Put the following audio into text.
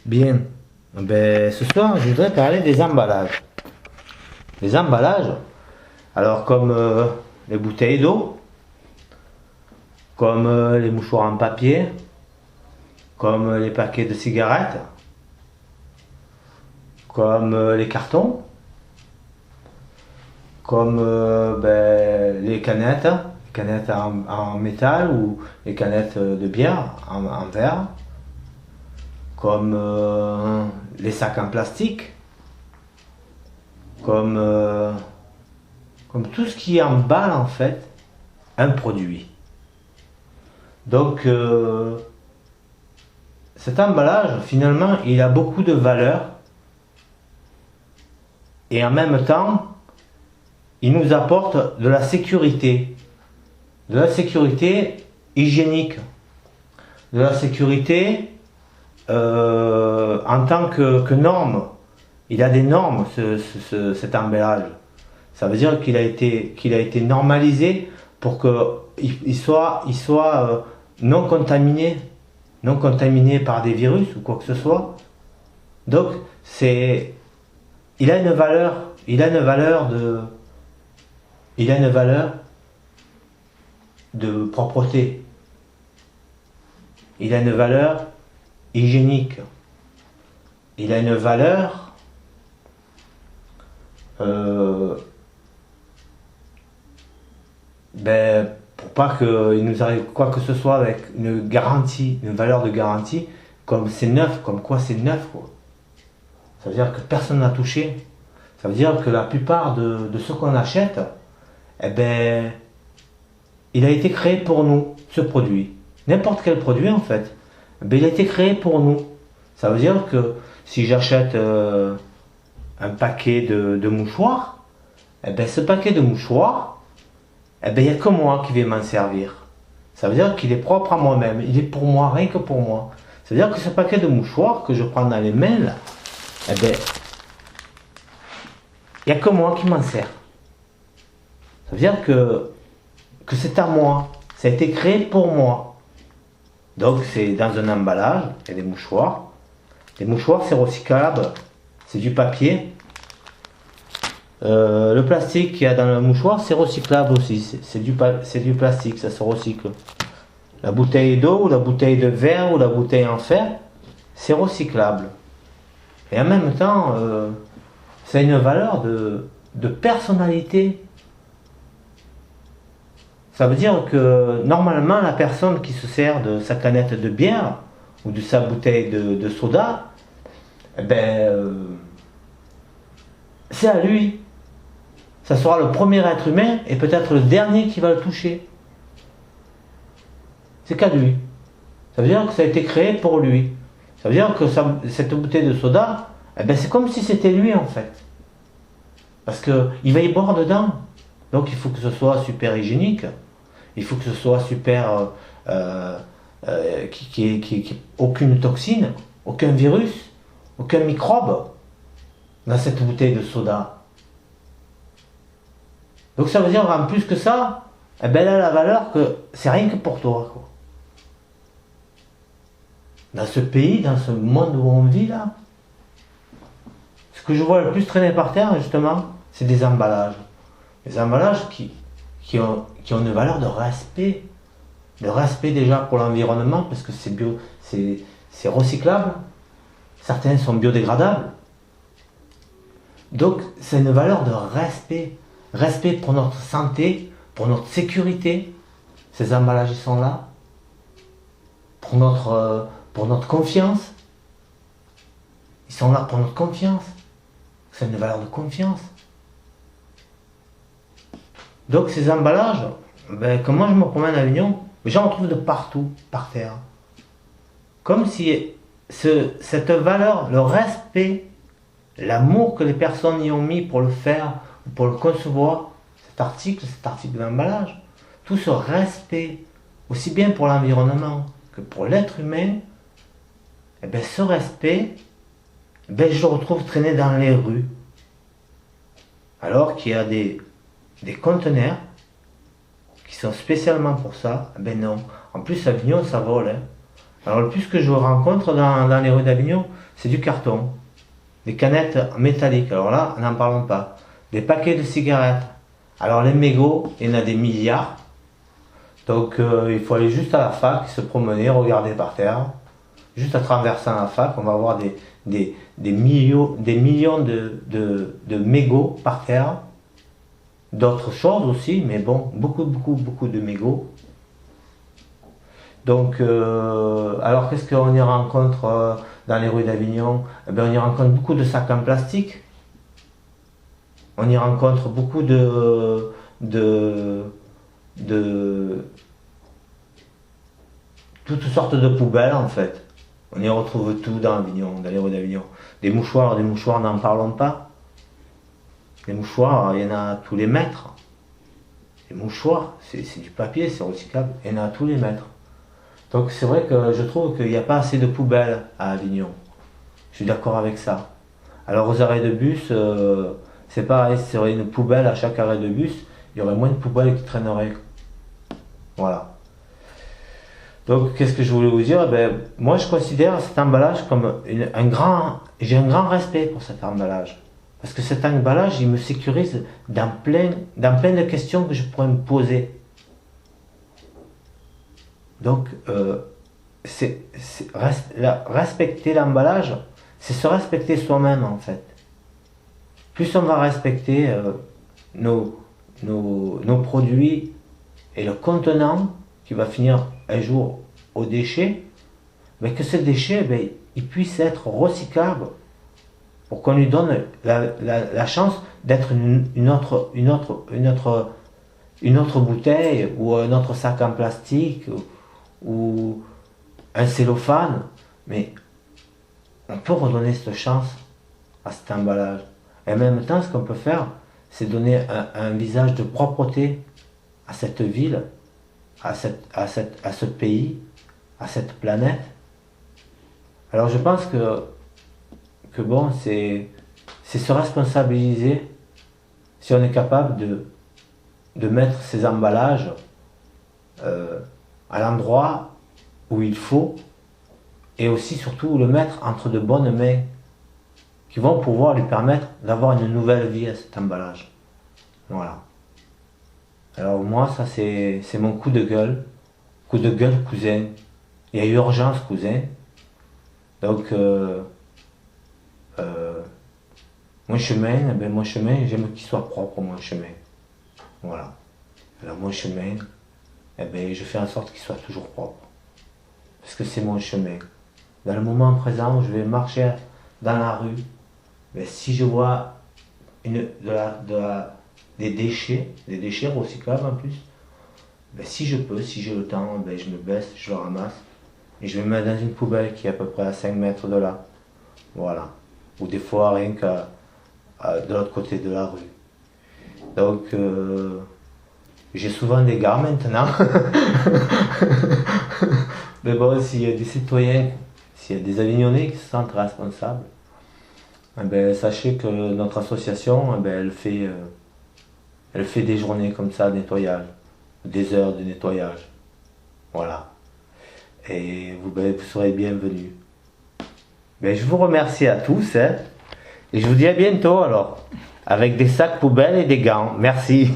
Bien, ben, ce soir je voudrais parler des emballages. Les emballages, alors comme les bouteilles d'eau, comme les mouchoirs en papier, comme les paquets de cigarettes, comme les cartons, comme les canettes en métal ou les canettes de bière en verre, comme les sacs en plastique, comme, comme tout ce qui emballe en fait un produit. Donc cet emballage finalement il a beaucoup de valeur et en même temps il nous apporte de la sécurité hygiénique, de la sécurité en tant que norme. Il a des normes cet emballage. Ça veut dire qu'il a été normalisé pour qu'il soit non contaminé par des virus ou quoi que ce soit. Donc il a une valeur, il a une valeur de propreté. Il a une valeur hygiénique. Il a une valeur pour pas qu'il nous arrive quoi que ce soit, avec une garantie, une valeur de garantie, comme c'est neuf, comme quoi c'est neuf, quoi. Ça veut dire que personne n'a touché. Ça veut dire que la plupart de ce qu'on achète, eh ben, il a été créé pour nous, ce produit. N'importe quel produit en fait, eh ben, il a été créé pour nous. Ça veut dire que si j'achète un paquet de mouchoirs, eh ben, ce paquet de mouchoirs, eh ben, il n'y a que moi qui vais m'en servir. Ça veut dire qu'il est propre à moi-même, il est pour moi, rien que pour moi. Ça veut dire que ce paquet de mouchoirs que je prends dans les mains, là, eh ben, il n'y a que moi qui m'en sers. Ça veut dire que c'est à moi, ça a été créé pour moi. Donc c'est dans un emballage, il y a des mouchoirs. Les mouchoirs c'est recyclable, c'est du papier. Le plastique qu'il y a dans le mouchoir c'est recyclable aussi, c'est du plastique, ça se recycle. La bouteille d'eau ou la bouteille de verre ou la bouteille en fer, c'est recyclable. Et en même temps, ça a une valeur de personnalité. Ça veut dire que normalement la personne qui se sert de sa canette de bière ou de sa bouteille de soda, eh ben, c'est à lui. Ça sera le premier être humain et peut-être le dernier qui va le toucher. C'est qu'à lui. Ça veut dire que ça a été créé pour lui. Ça veut dire que cette bouteille de soda, eh ben, c'est comme si c'était lui en fait. Parce qu'il va y boire dedans. Donc il faut que ce soit super hygiénique. Il faut que ce soit super... qui ait aucune toxine, aucun virus, aucun microbe dans cette bouteille de soda. Donc ça veut dire en plus que ça, eh ben, elle a la valeur que c'est rien que pour toi, quoi. Dans ce pays, dans ce monde où on vit là, ce que je vois le plus traîner par terre justement, c'est des emballages. Des emballages qui ont une valeur de respect. De respect déjà pour l'environnement parce que c'est recyclable. Certains sont biodégradables. Donc c'est une valeur de respect. Respect pour notre santé, pour notre sécurité. Ces emballages ils sont là. Pour notre confiance. Ils sont là pour notre confiance. C'est une valeur de confiance. Donc ces emballages, ben, quand moi je me promène à Avignon, j'en trouve de partout, par terre. Comme si cette valeur, le respect, l'amour que les personnes y ont mis pour le faire, pour le concevoir, cet article d'emballage, tout ce respect, aussi bien pour l'environnement que pour l'être humain, et bien ce respect, ben, je le retrouve traîner dans les rues. Alors qu'il y a des conteneurs qui sont spécialement pour ça. Ben non. En plus, à Avignon, ça vole. Hein. Alors le plus que je rencontre dans les rues d'Avignon, c'est du carton. Des canettes métalliques, alors là, n'en parlons pas. Des paquets de cigarettes. Alors les mégots, il y en a des milliards. Donc il faut aller juste à la fac, se promener, regarder par terre. Juste à traversant la fac, on va voir des millions de mégots par terre. D'autres choses aussi, mais bon, beaucoup de mégots. Donc, alors qu'est-ce qu'on y rencontre dans les rues d'Avignon? Eh bien, on y rencontre beaucoup de sacs en plastique. On y rencontre beaucoup de toutes sortes de poubelles en fait. On y retrouve tout dans Avignon, dans les rues d'Avignon. Des mouchoirs, n'en parlons pas. Les mouchoirs, il y en a à tous les mètres. Les mouchoirs, c'est du papier, c'est recyclable, il y en a à tous les mètres. Donc c'est vrai que je trouve qu'il n'y a pas assez de poubelles à Avignon. Je suis d'accord avec ça. Alors aux arrêts de bus, c'est pareil, s'il y aurait une poubelle à chaque arrêt de bus, il y aurait moins de poubelles qui traîneraient. Voilà. Donc qu'est-ce que je voulais vous dire? Ben, moi je considère cet emballage comme j'ai un grand respect pour cet emballage. Parce que cet emballage, il me sécurise dans plein de questions que je pourrais me poser. Donc, respecter l'emballage, c'est se respecter soi-même en fait. Plus on va respecter nos produits et le contenant qui va finir un jour aux déchets, mais que ces déchets, ils puissent être recyclables pour qu'on lui donne la chance d'être une autre bouteille ou un autre sac en plastique ou un cellophane, mais on peut redonner cette chance à cet emballage. Et en même temps, ce qu'on peut faire, c'est donner un visage de propreté à cette ville, à ce pays, à cette planète. Alors je pense que bon, c'est se responsabiliser si on est capable de mettre ces emballages à l'endroit où il faut et aussi surtout le mettre entre de bonnes mains qui vont pouvoir lui permettre d'avoir une nouvelle vie à cet emballage. Voilà. Alors moi, ça c'est mon coup de gueule. Coup de gueule, cousin. Il y a urgence, cousin. Donc, mon chemin, j'aime qu'il soit propre, mon chemin. Voilà. Alors mon chemin, je fais en sorte qu'il soit toujours propre. Parce que c'est mon chemin. Dans le moment présent où je vais marcher dans la rue, si je vois des déchets recyclables en plus, si je peux, si j'ai le temps, je me baisse, je le ramasse et je le mets dans une poubelle qui est à peu près à 5 mètres de là. Voilà. Ou des fois rien qu'à de l'autre côté de la rue. Donc j'ai souvent des gars maintenant. Mais bon, s'il y a des citoyens, s'il y a des Avignonnais qui se sentent responsables, sachez que notre association, elle fait des journées comme ça de nettoyage, des heures de nettoyage. Voilà. Et vous serez bienvenus. Je vous remercie à tous, hein, et je vous dis à bientôt alors, avec des sacs poubelles et des gants. Merci.